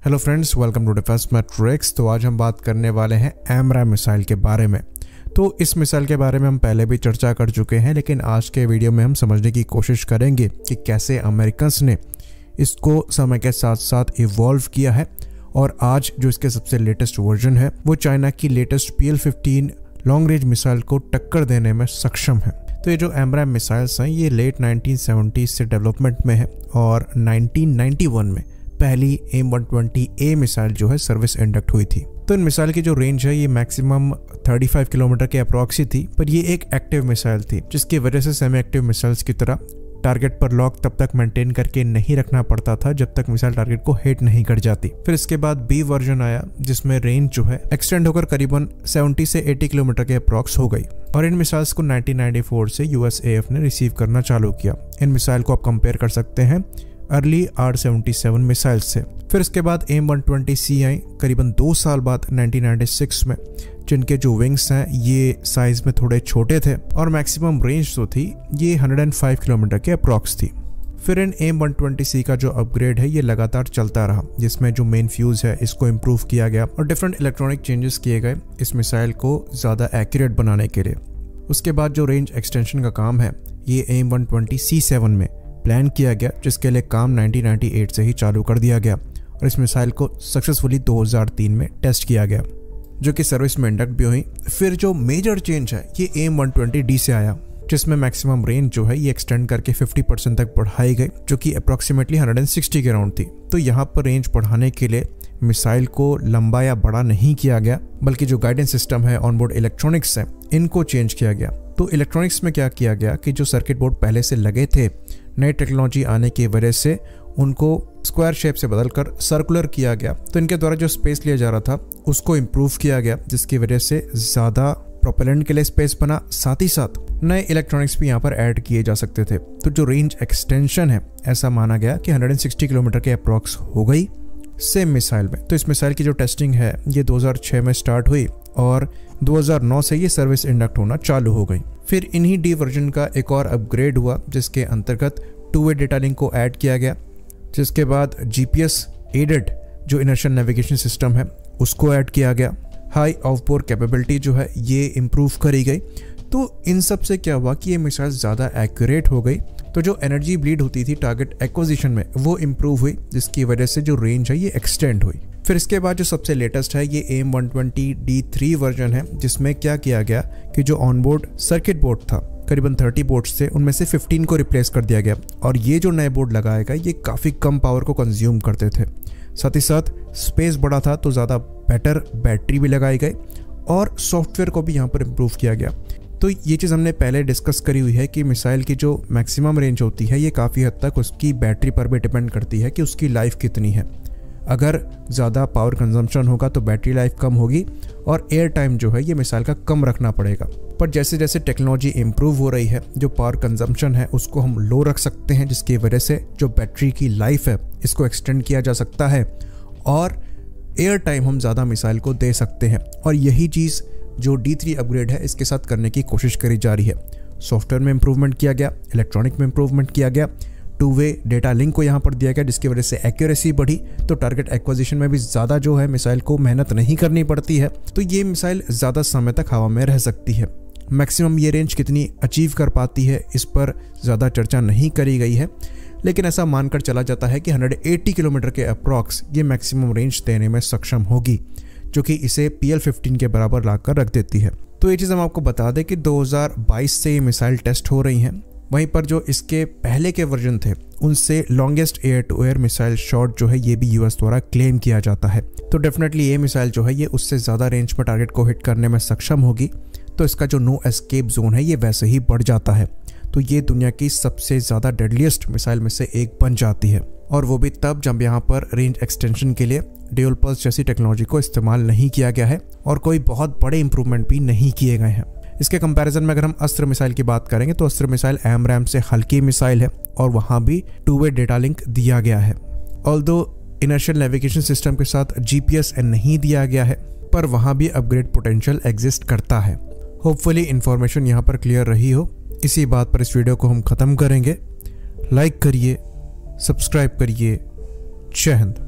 Hello friends, welcome to defence matrix. तो आज हम बात करने वाले हैं AMRAAM मिसाइल के बारे में। तो इस मिसाइल के बारे में हम पहले भी चर्चा कर चुके हैं, लेकिन आज के वीडियो में हम समझने की कोशिश करेंगे कि कैसे अमेरिकन्स ने इसको समय के साथ साथ इवॉल्व किया है और आज जो इसके सबसे लेटेस्ट वर्जन है वो चाइना की latest PL-15 long range missile को टक्कर देने में सक्षम है। तो ये जो AMRAAM मिसाइल्स हैं ये लेट 1970s से डेवलपमेंट में है और 1991 में पहली AIM-120A मिसाइल जो है सर्विस इंडक्ट हुई थी। तो इन मिसाइल की जो रेंज है ये मैक्सिमम 35 किलोमीटर के अप्रॉक्स थी, पर ये एक एक्टिव मिसाइल थी जिसकी वजह से सेमी एक्टिव मिसाइल्स की तरह टारगेट पर लॉक तब तक मेंटेन करके नहीं रखना पड़ता था जब तक मिसाइल टारगेट को हिट नहीं कर जाती। फिर इसके बाद B वर्जन आया जिसमें रेंज जो है एक्सटेंड होकर करीबन 70 से 80 किलोमीटर के अप्रॉक्स हो गई और इन मिसाइल्स को 1994 से USAF ने रिसीव करना चालू किया। इन मिसाइल को आप कंपेयर कर सकते हैं अर्ली R-77 मिसाइल से। फिर इसके बाद AIM-120C आई करीबन 2 साल बाद 1996 में, जिनके जो विंग्स हैं ये साइज में थोड़े छोटे थे और मैक्सिमम रेंज जो थी ये 105 किलोमीटर के अप्रॉक्स थी। फिर इन AIM-120C का जो अपग्रेड है ये लगातार चलता रहा, जिसमें जो मेन फ्यूज है इसको इम्प्रूव किया गया और डिफरेंट इलेक्ट्रॉनिक चेंजेस किए गए इस मिसाइल को ज़्यादा एक्यूरेट बनाने के लिए। उसके बाद जो रेंज एक्सटेंशन का काम है ये AIM-120C7 में प्लान किया गया, जिसके लिए काम 1998 से ही चालू कर दिया गया और इस मिसाइल को सक्सेसफुली 2003 में टेस्ट किया गया, जो कि सर्विस में इंडक्ट भी हुई। फिर जो मेजर चेंज है ये AIM-120D से आया, जिसमें मैक्सिमम रेंज जो है ये एक्सटेंड करके 50% तक बढ़ाई गई, जो कि अप्रॉक्सीमेटली 160 के राउंड थी। तो यहाँ पर रेंज बढ़ाने के लिए मिसाइल को लंबा या बड़ा नहीं किया गया, बल्कि जो गाइडेंस सिस्टम है, ऑनबोर्ड इलेक्ट्रॉनिक्स है, इनको चेंज किया गया। तो इलेक्ट्रॉनिक्स में क्या किया गया कि जो सर्किट बोर्ड पहले से लगे थे, नई टेक्नोलॉजी आने की वजह से उनको स्क्वायर शेप से बदलकर सर्कुलर किया गया। तो इनके द्वारा जो स्पेस लिया जा रहा था उसको इम्प्रूव किया गया, जिसकी वजह से ज़्यादा प्रोपेलेंट के लिए स्पेस बना, साथ ही साथ नए इलेक्ट्रॉनिक्स भी यहाँ पर ऐड किए जा सकते थे। तो जो रेंज एक्सटेंशन है ऐसा माना गया कि 160 किलोमीटर के अप्रॉक्स हो गई सेम मिसाइल में। तो इस मिसाइल की जो टेस्टिंग है ये 2006 में स्टार्ट हुई और 2009 से ये सर्विस इंडक्ट होना चालू हो गई। फिर इन्हीं D वर्जन का एक और अपग्रेड हुआ जिसके अंतर्गत 2-वे डेटा लिंक को ऐड किया गया, जिसके बाद GPS एडेड जो इनर्शियल नेविगेशन सिस्टम है उसको ऐड किया गया। हाई ऑफबोर्ड कैपेबिलिटी जो है ये इम्प्रूव करी गई। तो इन सब से क्या हुआ कि ये मिसाइल ज़्यादा एक्यूरेट हो गई, तो जो एनर्जी ब्लीड होती थी टारगेट एक्विजिशन में वो इम्प्रूव हुई, जिसकी वजह से जो रेंज है ये एक्सटेंड हुई। फिर इसके बाद जो सबसे लेटेस्ट है ये AIM-120D3 वर्जन है, जिसमें क्या किया गया कि जो ऑनबोर्ड सर्किट बोर्ड था करीबन 30 बोर्ड्स थे, उनमें से 15 को रिप्लेस कर दिया गया और ये जो नए बोर्ड लगाए गए ये काफ़ी कम पावर को कंज्यूम करते थे। साथ ही साथ स्पेस बड़ा था तो ज़्यादा बेटर बैटरी भी लगाई गई और सॉफ्टवेयर को भी यहाँ पर इम्प्रूव किया गया। तो ये चीज़ हमने पहले डिस्कस करी हुई है कि मिसाइल की जो मैक्सिमम रेंज होती है ये काफ़ी हद तक उसकी बैटरी पर भी डिपेंड करती है कि उसकी लाइफ कितनी है। अगर ज़्यादा पावर कंजम्पशन होगा तो बैटरी लाइफ कम होगी और एयर टाइम जो है ये मिसाइल का कम रखना पड़ेगा। पर जैसे जैसे टेक्नोलॉजी इम्प्रूव हो रही है जो पावर कंजम्पशन है उसको हम लो रख सकते हैं, जिसकी वजह से जो बैटरी की लाइफ है इसको एक्सटेंड किया जा सकता है और एयर टाइम हम ज़्यादा मिसाइल को दे सकते हैं। और यही चीज़ जो D3 अपग्रेड है इसके साथ करने की कोशिश करी जा रही है। सॉफ्टवेयर में इम्प्रूवमेंट किया गया, इलेक्ट्रॉनिक में इम्प्रूवमेंट किया गया, 2-वे डेटा लिंक को यहाँ पर दिया गया, जिसकी वजह से एक्यूरेसी बढ़ी, तो टारगेट एक्विजिशन में भी ज़्यादा जो है मिसाइल को मेहनत नहीं करनी पड़ती है। तो ये मिसाइल ज़्यादा समय तक हवा में रह सकती है। मैक्सिमम ये रेंज कितनी अचीव कर पाती है इस पर ज़्यादा चर्चा नहीं करी गई है, लेकिन ऐसा मानकर चला जाता है कि 180 किलोमीटर के अप्रॉक्स ये मैक्सिमम रेंज देने में सक्षम होगी, जो कि इसे PL-15 के बराबर लाकर रख देती है। तो ये चीज़ हम आपको बता दें कि 2022 से ये मिसाइल टेस्ट हो रही हैं। वहीं पर जो इसके पहले के वर्जन थे उनसे longest air to air missile shot जो है ये भी US द्वारा क्लेम किया जाता है। तो डेफिनेटली ये मिसाइल जो है ये उससे ज़्यादा रेंज पर टारगेट को हिट करने में सक्षम होगी, तो इसका जो नो एस्केप जोन है ये वैसे ही बढ़ जाता है। तो ये दुनिया की सबसे ज़्यादा डेडलीस्ट मिसाइल में से एक बन जाती है, और वो भी तब जब यहाँ पर रेंज एक्सटेंशन के लिए ड्यूल पल्स जैसी टेक्नोलॉजी को इस्तेमाल नहीं किया गया है और कोई बहुत बड़े इंप्रूवमेंट भी नहीं किए गए हैं। इसके कंपैरिजन में अगर हम अस्त्र मिसाइल की बात करेंगे तो अस्त्र मिसाइल AMRAAM से हल्की मिसाइल है और वहाँ भी 2-वे डेटा लिंक दिया गया है। ऑल्दो इनर्शियल नेविगेशन सिस्टम के साथ GPS नहीं दिया गया है, पर वहाँ भी अपग्रेड पोटेंशियल एग्जिस्ट करता है। होपफुली इन्फॉर्मेशन यहाँ पर क्लियर रही हो। इसी बात पर इस वीडियो को हम ख़त्म करेंगे। लाइक करिए, सब्सक्राइब करिए। जय हिंद।